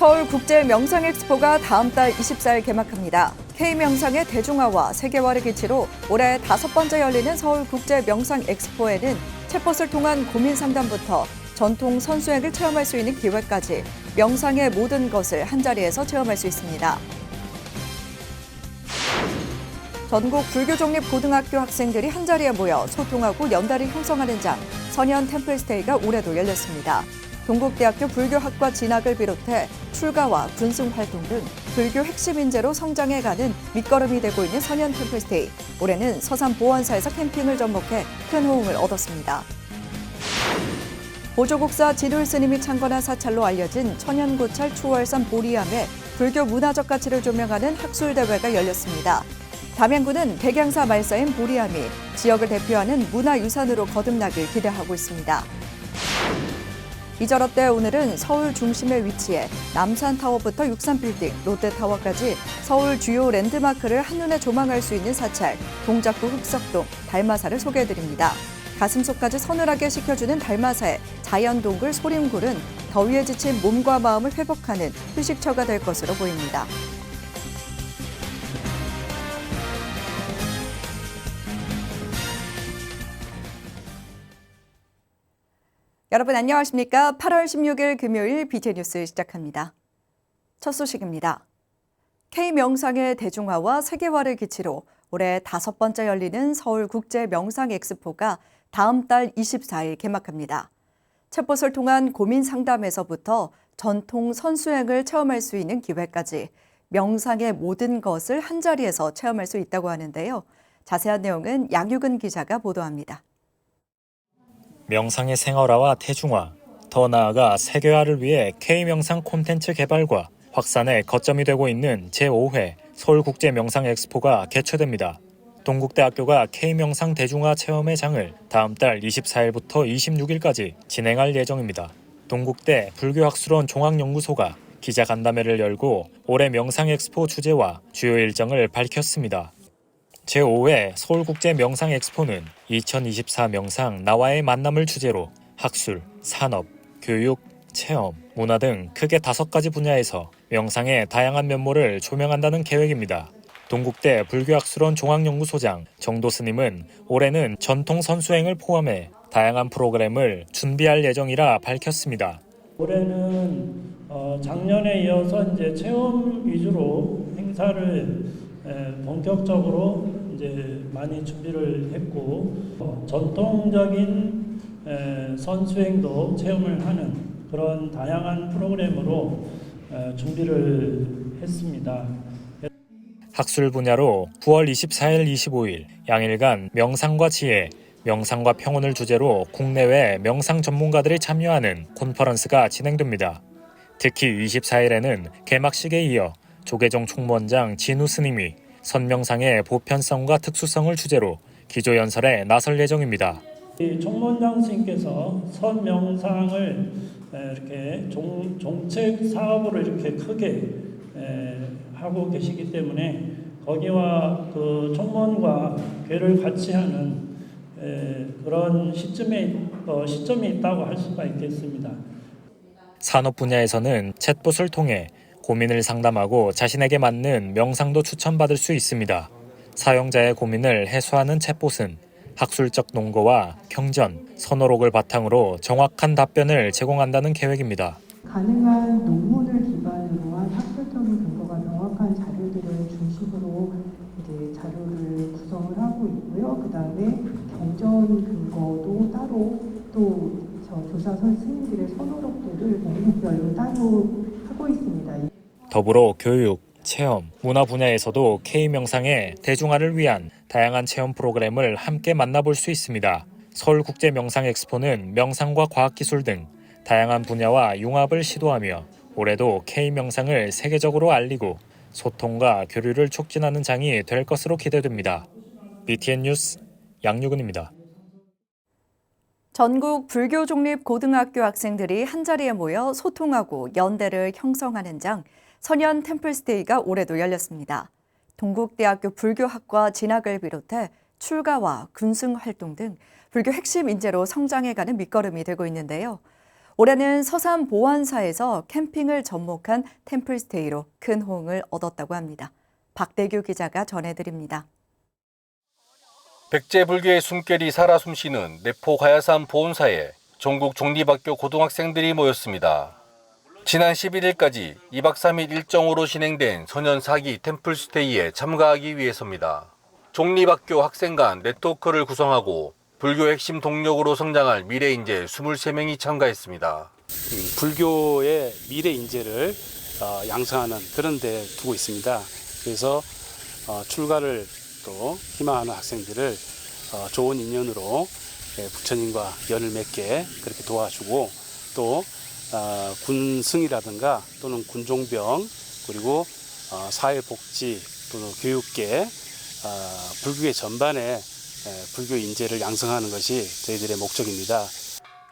서울국제명상엑스포가 다음 달 24일 개막합니다. K명상의 대중화와 세계화를 기치로 올해 5번째 열리는 서울국제명상엑스포에는 챗봇을 통한 고민 상담부터 전통 선수행을 체험할 수 있는 기회까지 명상의 모든 것을 한자리에서 체험할 수 있습니다. 전국 불교종립고등학교 학생들이 한자리에 모여 소통하고 연대를 형성하는 장, 선현 템플스테이가 올해도 열렸습니다. 동국대학교 불교학과 진학을 비롯해 출가와 군승활동 등 불교 핵심 인재로 성장해가는 밑거름이 되고 있는 선현 템플스테이. 올해는 서산 보원사에서 캠핑을 접목해 큰 호응을 얻었습니다. 보조국사 진울 스님이 창건한 사찰로 알려진 천연고찰 추월산 보리암의 불교 문화적 가치를 조명하는 학술대회가 열렸습니다. 담양구는 백양사 말사인 보리암이 지역을 대표하는 문화유산으로 거듭나길 기대하고 있습니다. 이절업대 오늘은 서울 중심에 위치해 남산타워부터 육산빌딩, 롯데타워까지 서울 주요 랜드마크를 한눈에 조망할 수 있는 사찰, 동작구 흑석동, 달마사를 소개해드립니다. 가슴속까지 서늘하게 식혀주는 달마사의 자연동굴 소림굴은 더위에 지친 몸과 마음을 회복하는 휴식처가 될 것으로 보입니다. 여러분 안녕하십니까? 8월 16일 금요일 BJ 뉴스 시작합니다. 첫 소식입니다. K명상의 대중화와 세계화를 기치로 올해 5번째 열리는 서울국제명상엑스포가 다음 달 24일 개막합니다. 챗봇을 통한 고민 상담에서부터 전통 선수행을 체험할 수 있는 기회까지 명상의 모든 것을 한자리에서 체험할 수 있다고 하는데요. 자세한 내용은 양유근 기자가 보도합니다. 명상의 생활화와 대중화, 더 나아가 세계화를 위해 K명상 콘텐츠 개발과 확산의 거점이 되고 있는 제5회 서울국제명상엑스포가 개최됩니다. 동국대학교가 K명상 대중화 체험의 장을 다음 달 24일부터 26일까지 진행할 예정입니다. 동국대 불교학술원 종합연구소가 기자간담회를 열고 올해 명상엑스포 주제와 주요 일정을 밝혔습니다. 제5회 서울국제명상엑스포는 2024 명상 나와의 만남을 주제로 학술, 산업, 교육, 체험, 문화 등 크게 5가지 분야에서 명상의 다양한 면모를 조명한다는 계획입니다. 동국대 불교학술원 종합연구소장 정도 스님은 올해는 전통 선수행을 포함해 다양한 프로그램을 준비할 예정이라 밝혔습니다. 올해는 작년에 이어서 이제 체험 위주로 행사를 본격적으로 이제 많이 준비를 했고 전통적인 선수행도 체험을 하는 그런 다양한 프로그램으로 준비를 했습니다. 학술 분야로 9월 24일, 25일 양일간 명상과 지혜, 명상과 평온을 주제로 국내외 명상 전문가들이 참여하는 콘퍼런스가 진행됩니다. 특히 24일에는 개막식에 이어 조계종 총무원장 진우 스님이 선명상의 보편성과 특수성을 주제로 기조연설에 나설 예정입니다. 총무원장 스님께서 선명상을 이렇게 정책 사업으로 이렇게 크게 하고 계시기 때문에 거기와 그 총무원과 궤를 같이 하는 그런 시점이 있다고 할 수가 있겠습니다. 산업 분야에서는 챗봇을 통해 고민을 상담하고 자신에게 맞는 명상도 추천받을 수 있습니다. 사용자의 고민을 해소하는 챗봇은 학술적 논거와 경전, 선호록을 바탕으로 정확한 답변을 제공한다는 계획입니다. 가능한 논문을 기반으로 한 학술적인 근거가 명확한 자료들을 중심으로 이제 자료를 구성을 하고 있고요. 그다음에 경전 근거도 따로 또 교사 스님들의 선호록들을 목록별로 따로 하고 있습니다. 더불어 교육, 체험, 문화 분야에서도 K명상의 대중화를 위한 다양한 체험 프로그램을 함께 만나볼 수 있습니다. 서울국제명상엑스포는 명상과 과학기술 등 다양한 분야와 융합을 시도하며 올해도 K명상을 세계적으로 알리고 소통과 교류를 촉진하는 장이 될 것으로 기대됩니다. BTN 뉴스 양유근입니다. 전국 불교종립고등학교 학생들이 한자리에 모여 소통하고 연대를 형성하는 장, 선현 템플스테이가 올해도 열렸습니다. 동국대학교 불교학과 진학을 비롯해 출가와 군승활동 등 불교 핵심 인재로 성장해가는 밑거름이 되고 있는데요. 올해는 서산 보안사에서 캠핑을 접목한 템플스테이로 큰 호응을 얻었다고 합니다. 박대규 기자가 전해드립니다. 백제 불교의 숨결이 살아 숨쉬는 내포 가야산 보온사에 전국 종립학교 고등학생들이 모였습니다. 지난 11일까지 2박 3일 일정으로 진행된 선연 4기 템플스테이에 참가하기 위해서입니다. 종립학교 학생 간 네트워크를 구성하고 불교 핵심 동력으로 성장할 미래 인재 23명이 참가했습니다. 불교의 미래 인재를 양성하는 그런 데 두고 있습니다. 그래서 출가를 또 희망하는 학생들을 좋은 인연으로 부처님과 연을 맺게 그렇게 도와주고 또 군승이라든가 또는 군종병 그리고 사회복지 또는 교육계 불교계 전반에 불교 인재를 양성하는 것이 저희들의 목적입니다.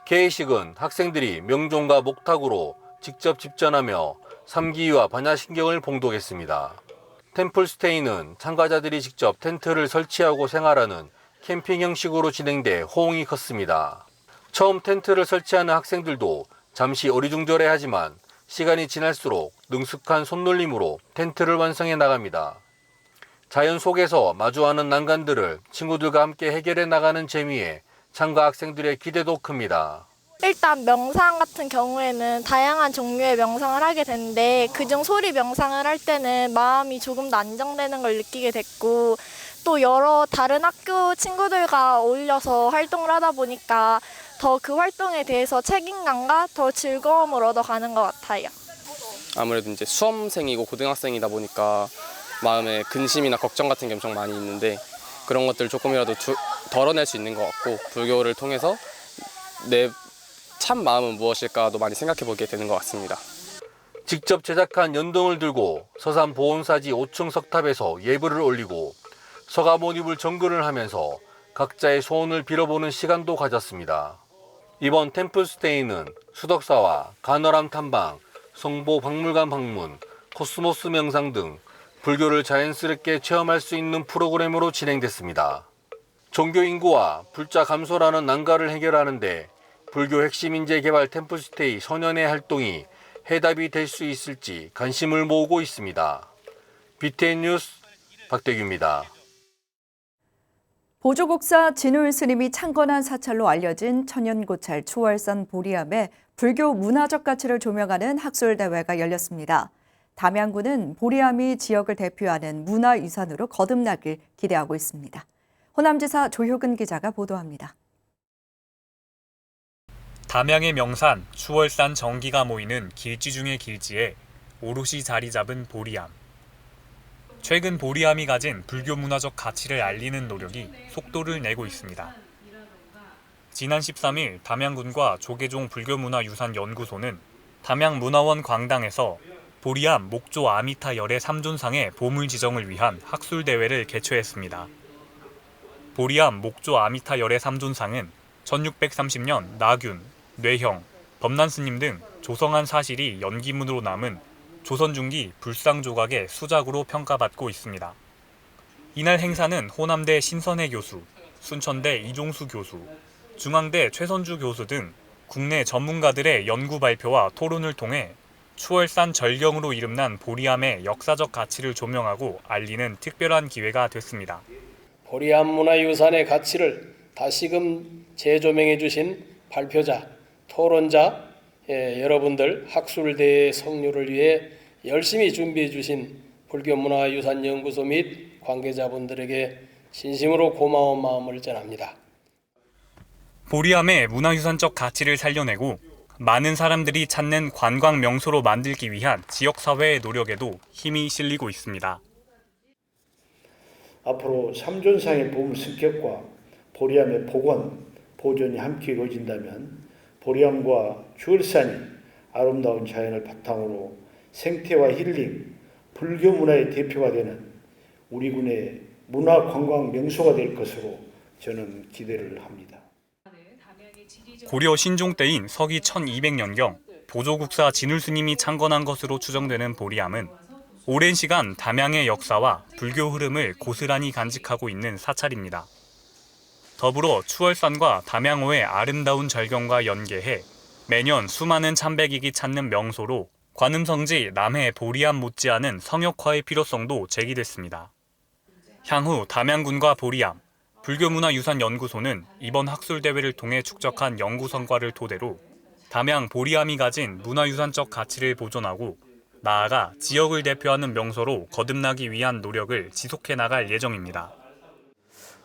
개회식은 학생들이 명종과 목탁으로 직접 집전하며 삼기와 반야신경을 봉독했습니다. 템플스테이는 참가자들이 직접 텐트를 설치하고 생활하는 캠핑 형식으로 진행돼 호응이 컸습니다. 처음 텐트를 설치하는 학생들도 잠시 어리둥절해하지만 시간이 지날수록 능숙한 손놀림으로 텐트를 완성해 나갑니다. 자연 속에서 마주하는 난간들을 친구들과 함께 해결해 나가는 재미에 참가 학생들의 기대도 큽니다. 일단 명상 같은 경우에는 다양한 종류의 명상을 하게 되는데 그중 소리 명상을 할 때는 마음이 조금 더 안정되는 걸 느끼게 됐고 또 여러 다른 학교 친구들과 어울려서 활동을 하다 보니까 더 그 활동에 대해서 책임감과 더 즐거움을 얻어가는 것 같아요. 아무래도 이제 수험생이고 고등학생이다 보니까 마음에 근심이나 걱정 같은 게 엄청 많이 있는데 그런 것들을 조금이라도 덜어낼 수 있는 것 같고 불교를 통해서 내 참 마음은 무엇일까도 많이 생각해 보게 되는 것 같습니다. 직접 제작한 연등을 들고 서산 보온사지 5층 석탑에서 예불을 올리고 서가 모듈 정근을 하면서 각자의 소원을 빌어보는 시간도 가졌습니다. 이번 템플스테이는 수덕사와 간어람 탐방, 성보 박물관 방문, 코스모스 명상 등 불교를 자연스럽게 체험할 수 있는 프로그램으로 진행됐습니다. 종교 인구와 불자 감소라는 난관을 해결하는 데 불교 핵심 인재 개발 템플스테이 선연의 활동이 해답이 될 수 있을지 관심을 모으고 있습니다. BTN 뉴스 박대규입니다. 보조국사 진울 스님이 창건한 사찰로 알려진 천연고찰 추월산 보리암의 불교 문화적 가치를 조명하는 학술대회가 열렸습니다. 담양군은 보리암이 지역을 대표하는 문화유산으로 거듭나길 기대하고 있습니다. 호남지사 조효근 기자가 보도합니다. 담양의 명산 추월산 정기가 모이는 길지 중의 길지에 오롯이 자리 잡은 보리암. 최근 보리암이 가진 불교 문화적 가치를 알리는 노력이 속도를 내고 있습니다. 지난 13일 담양군과 조계종 불교문화유산연구소는 담양문화원 광당에서 보리암 목조 아미타 열애 3존상의 보물 지정을 위한 학술대회를 개최했습니다. 보리암 목조 아미타 열애 3존상은 1630년 나균, 뇌형, 법난스님 등 조성한 사실이 연기문으로 남은 조선 중기 불상조각의 수작으로 평가받고 있습니다. 이날 행사는 호남대 신선혜 교수, 순천대 이종수 교수, 중앙대 최선주 교수 등 국내 전문가들의 연구 발표와 토론을 통해 추월산 절경으로 이름난 보리암의 역사적 가치를 조명하고 알리는 특별한 기회가 됐습니다. 보리암 문화유산의 가치를 다시금 재조명해 주신 발표자, 토론자, 여러분들 학술대회 성료를 위해 열심히 준비해 주신 불교문화유산연구소 및 관계자분들에게 진심으로 고마운 마음을 전합니다. 보리암의 문화유산적 가치를 살려내고 많은 사람들이 찾는 관광 명소로 만들기 위한 지역사회의 노력에도 힘이 실리고 있습니다. 앞으로 삼존상의 보물 승격과 보리암의 복원, 보존이 함께 이루어진다면 보리암과 추월산이 아름다운 자연을 바탕으로 생태와 힐링, 불교 문화의 대표가 되는 우리 군의 문화관광 명소가 될 것으로 저는 기대를 합니다. 고려 신종 때인 서기 1200년경 보조국사 진울스님이 창건한 것으로 추정되는 보리암은 오랜 시간 담양의 역사와 불교 흐름을 고스란히 간직하고 있는 사찰입니다. 더불어 추월산과 담양호의 아름다운 절경과 연계해 매년 수많은 참배객이 찾는 명소로 관음성지 남해 보리암 못지않은 성역화의 필요성도 제기됐습니다. 향후 담양군과 보리암, 불교문화유산연구소는 이번 학술대회를 통해 축적한 연구 성과를 토대로 담양 보리암이 가진 문화유산적 가치를 보존하고 나아가 지역을 대표하는 명소로 거듭나기 위한 노력을 지속해 나갈 예정입니다.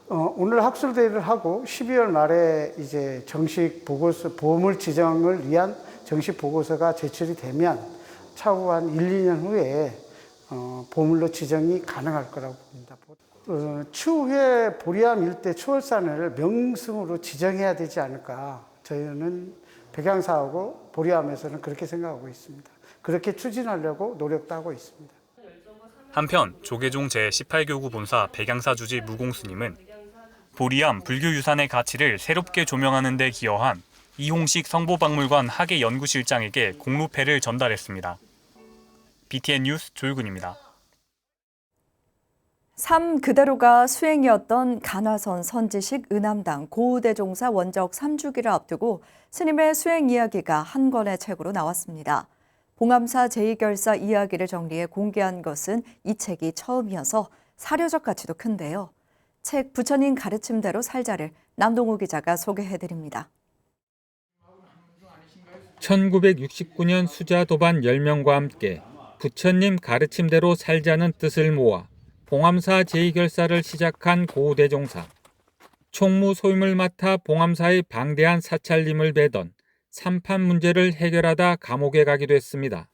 오늘 학술대회를 하고 12월 말에 이제 정식 보고서, 보물 지정을 위한 정식 보고서가 제출이 되면 차후 한 1, 2년 후에 보물로 지정이 가능할 거라고 봅니다. 추후에 보리암 일대 추월산을 명승으로 지정해야 되지 않을까. 저희는 백양사하고 보리암에서는 그렇게 생각하고 있습니다. 그렇게 추진하려고 노력도 하고 있습니다. 한편 조계종 제18교구 본사 백양사 주지 무공스님은 보리암 불교유산의 가치를 새롭게 조명하는 데 기여한 이홍식 성보박물관 학예연구실장에게 공로패를 전달했습니다. BTN 뉴스 조유근입니다. 삶 그대로가 수행이었던 간화선 선지식 은암당 고우대종사 원적 3주기를 앞두고 스님의 수행 이야기가 한 권의 책으로 나왔습니다. 봉암사 제2결사 이야기를 정리해 공개한 것은 이 책이 처음이어서 사료적 가치도 큰데요. 책 부처님 가르침대로 살자를 남동우 기자가 소개해드립니다. 1969년 수자 도반 10명과 함께 부처님 가르침대로 살자는 뜻을 모아 봉암사 제2결사를 시작한 고우대종사. 총무 소임을 맡아 봉암사의 방대한 사찰림을 베던 삼판 문제를 해결하다 감옥에 가기도 했습니다.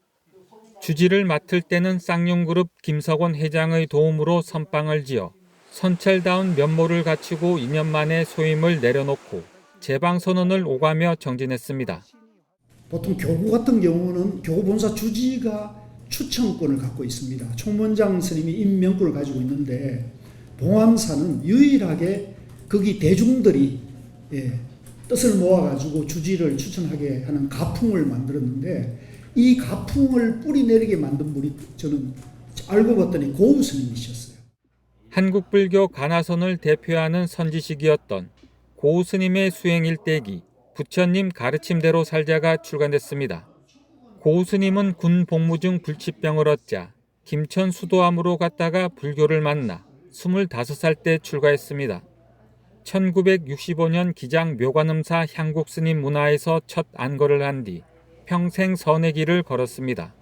주지를 맡을 때는 쌍용그룹 김석원 회장의 도움으로 선방을 지어 선찰다운 면모를 갖추고 2년 만에 소임을 내려놓고 재방선언을 오가며 정진했습니다. 보통 교구 같은 경우는 교구 본사 주지가 추천권을 갖고 있습니다. 총무원장 스님이 임명권을 가지고 있는데 봉암사는 유일하게 거기 대중들이 뜻을 모아가지고 주지를 추천하게 하는 가풍을 만들었는데 이 가풍을 뿌리내리게 만든 분이 저는 알고 봤더니 고우 스님이셨어요. 한국불교 간화선을 대표하는 선지식이었던 고우 스님의 수행 일대기 부처님 가르침대로 살자가 출간됐습니다. 고우 스님은 군 복무 중 불치병을 얻자 김천 수도암으로 갔다가 불교를 만나 25살 때 출가했습니다. 1965년 기장 묘관음사 향국 스님 문화에서 첫 안거를 한 뒤 평생 선의 길을 걸었습니다.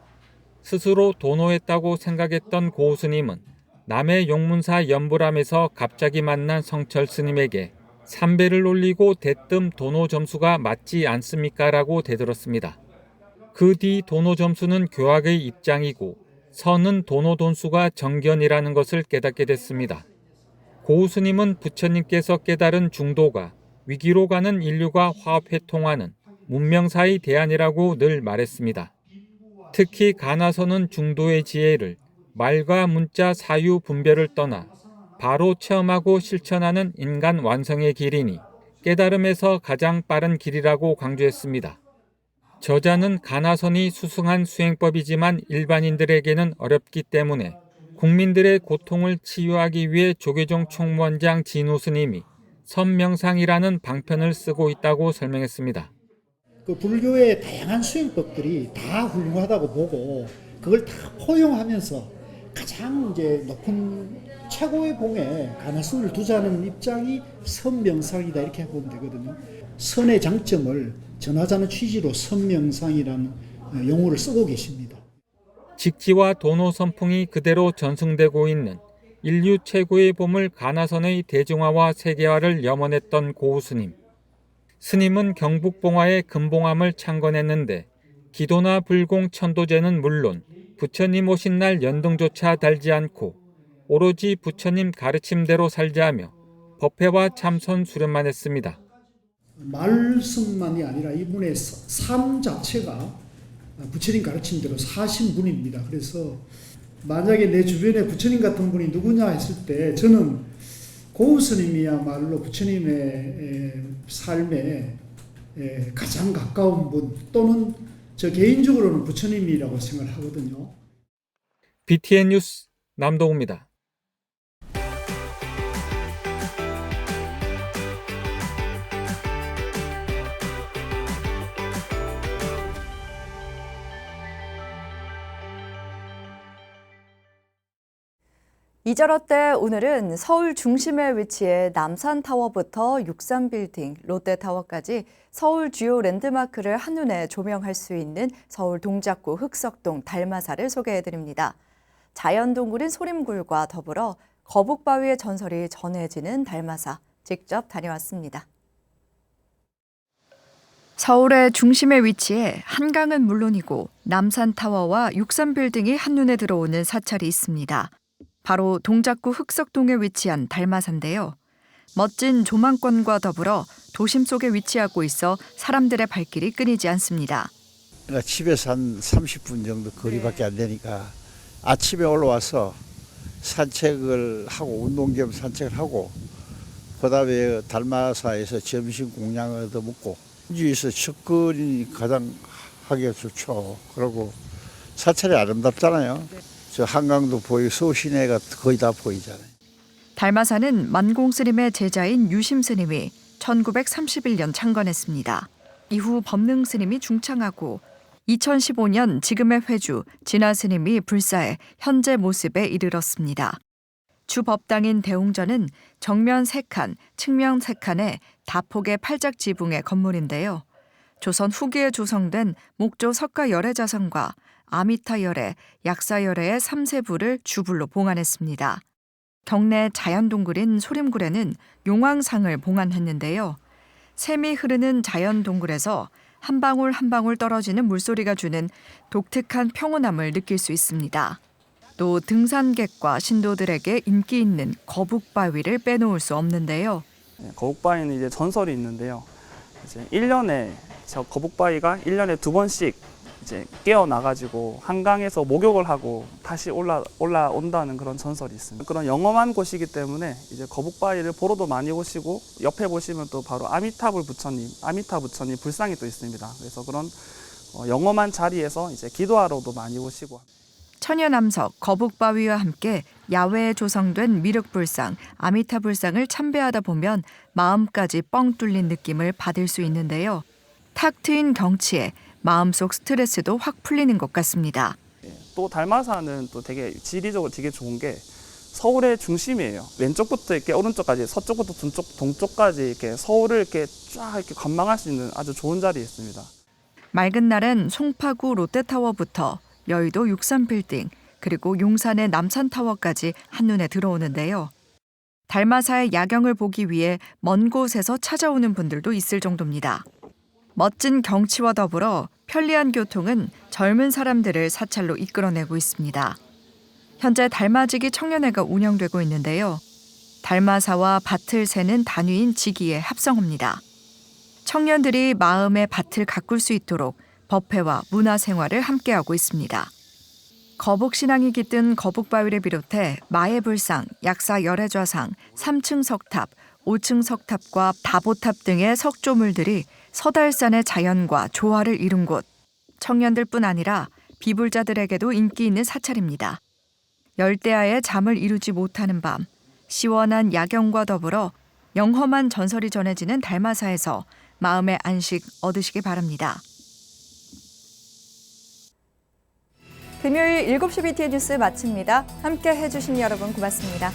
스스로 도노했다고 생각했던 고우 스님은 남해 용문사 연불암에서 갑자기 만난 성철 스님에게 삼배를 올리고 대뜸 도노 점수가 맞지 않습니까? 라고 대들었습니다. 그 뒤 도노 점수는 교학의 입장이고 선은 도노 돈수가 정견이라는 것을 깨닫게 됐습니다. 고우 스님은 부처님께서 깨달은 중도가 위기로 가는 인류가 화합회통하는 문명사의 대안이라고 늘 말했습니다. 특히 간화선은 중도의 지혜를 말과 문자 사유 분별을 떠나 바로 체험하고 실천하는 인간 완성의 길이니 깨달음에서 가장 빠른 길이라고 강조했습니다. 저자는 간화선이 수승한 수행법이지만 일반인들에게는 어렵기 때문에 국민들의 고통을 치유하기 위해 조계종 총무원장 진우 스님이 선명상이라는 방편을 쓰고 있다고 설명했습니다. 그 불교의 다양한 수행법들이 다 훌륭하다고 보고 그걸 다 포용하면서 가장 이제 높은 최고의 공에 간화선을 두자는 입장이 선명상이다 이렇게 보면 되거든요. 선의 장점을 전하자는 취지로 선명상이라는 용어를 쓰고 계십니다. 직지와 도노 선풍이 그대로 전승되고 있는 인류 최고의 보물 간화선의 대중화와 세계화를 염원했던 고우 스님. 스님은 경북봉화의 금봉암을 창건했는데 기도나 불공 천도제는 물론 부처님 오신 날 연등조차 달지 않고 오로지 부처님 가르침대로 살자하며 법회와 참선 수련만 했습니다. 말씀만이 아니라 이분의 삶 자체가 부처님 가르침대로 사신 분입니다. 그래서 만약에 내 주변에 부처님 같은 분이 누구냐 했을 때 저는 고우 스님이야말로 부처님의 삶에 가장 가까운 분 또는 저 개인적으로는 부처님이라고 생각을 하거든요. BTN 뉴스 남동우입니다. 이저럿대 오늘은 서울 중심에 위치해 남산타워부터 63빌딩, 롯데타워까지 서울 주요 랜드마크를 한눈에 조명할 수 있는 서울 동작구 흑석동 달마사를 소개해드립니다. 자연동굴인 소림굴과 더불어 거북바위의 전설이 전해지는 달마사, 직접 다녀왔습니다. 서울의 중심에 위치해 한강은 물론이고 남산타워와 63빌딩이 한눈에 들어오는 사찰이 있습니다. 바로 동작구 흑석동에 위치한 달마사인데요. 멋진 조망권과 더불어 도심 속에 위치하고 있어 사람들의 발길이 끊이지 않습니다. 그러니까 집에서 한 30분 정도 거리밖에 안 되니까 아침에 올라와서 산책을 하고 운동 겸 산책을 하고 그다음에 달마사에서 점심 공양을 얻어 먹고 주위에서 접근이 가장 하기가 좋죠. 그리고 사찰이 아름답잖아요. 저 한강도 보이고 서울 시내가 거의 다 보이잖아요. 달마사는 만공스님의 제자인 유심스님이 1931년 창건했습니다. 이후 법능스님이 중창하고 2015년 지금의 회주 진화스님이 불사해 현재 모습에 이르렀습니다. 주 법당인 대웅전은 정면 3칸, 측면 3칸의 다폭의 팔작지붕의 건물인데요. 조선 후기에 조성된 목조 석가열애자성과 아미타열애, 약사열애의 3세부를 주불로 봉안했습니다. 경내 자연동굴인 소림굴에는 용왕상을 봉안했는데요. 샘이 흐르는 자연동굴에서 한 방울 한 방울 떨어지는 물소리가 주는 독특한 평온함을 느낄 수 있습니다. 또 등산객과 신도들에게 인기 있는 거북바위를 빼놓을 수 없는데요. 거북바위는 이제 전설이 있는데요. 이제 1년에 저 거북바위가 1년에 2번씩 이제 깨어나가지고 한강에서 목욕을 하고 다시 올라온다는 그런 전설이 있습니다. 그런 영험한 곳이기 때문에 이제 거북바위를 보러도 많이 오시고 옆에 보시면 또 바로 아미타 부처님 불상이 또 있습니다. 그래서 그런 영험한 자리에서 이제 기도하러도 많이 오시고. 천연암석, 거북바위와 함께 야외에 조성된 미륵불상, 아미타불상을 참배하다 보면 마음까지 뻥 뚫린 느낌을 받을 수 있는데요. 탁 트인 경치에 마음속 스트레스도 확 풀리는 것 같습니다. 또 달마사는 또 되게 지리적으로 되게 좋은 게 서울의 중심이에요. 왼쪽부터 이렇게 오른쪽까지, 서쪽부터 동쪽까지 이렇게 서울을 이렇게 쫙 이렇게 관망할 수 있는 아주 좋은 자리에 있습니다. 맑은 날엔 송파구 롯데타워부터 여의도 63빌딩, 그리고 용산의 남산타워까지 한눈에 들어오는데요. 달마사의 야경을 보기 위해 먼 곳에서 찾아오는 분들도 있을 정도입니다. 멋진 경치와 더불어 편리한 교통은 젊은 사람들을 사찰로 이끌어내고 있습니다. 현재 달마지기 청년회가 운영되고 있는데요. 달마사와 밭을 세는 단위인 지기에 합성합니다. 청년들이 마음의 밭을 가꿀 수 있도록 법회와 문화생활을 함께하고 있습니다. 거북신앙이 깃든 거북바위를 비롯해 마애불상, 약사열애좌상, 3층 석탑, 5층 석탑과 다보탑 등의 석조물들이 서달산의 자연과 조화를 이룬 곳. 청년들뿐 아니라 비불자들에게도 인기 있는 사찰입니다. 열대야에 잠을 이루지 못하는 밤, 시원한 야경과 더불어 영험한 전설이 전해지는 달마사에서 마음의 안식 얻으시기 바랍니다. 금요일 7시 BTN 뉴스 마칩니다. 함께 해주신 여러분 고맙습니다.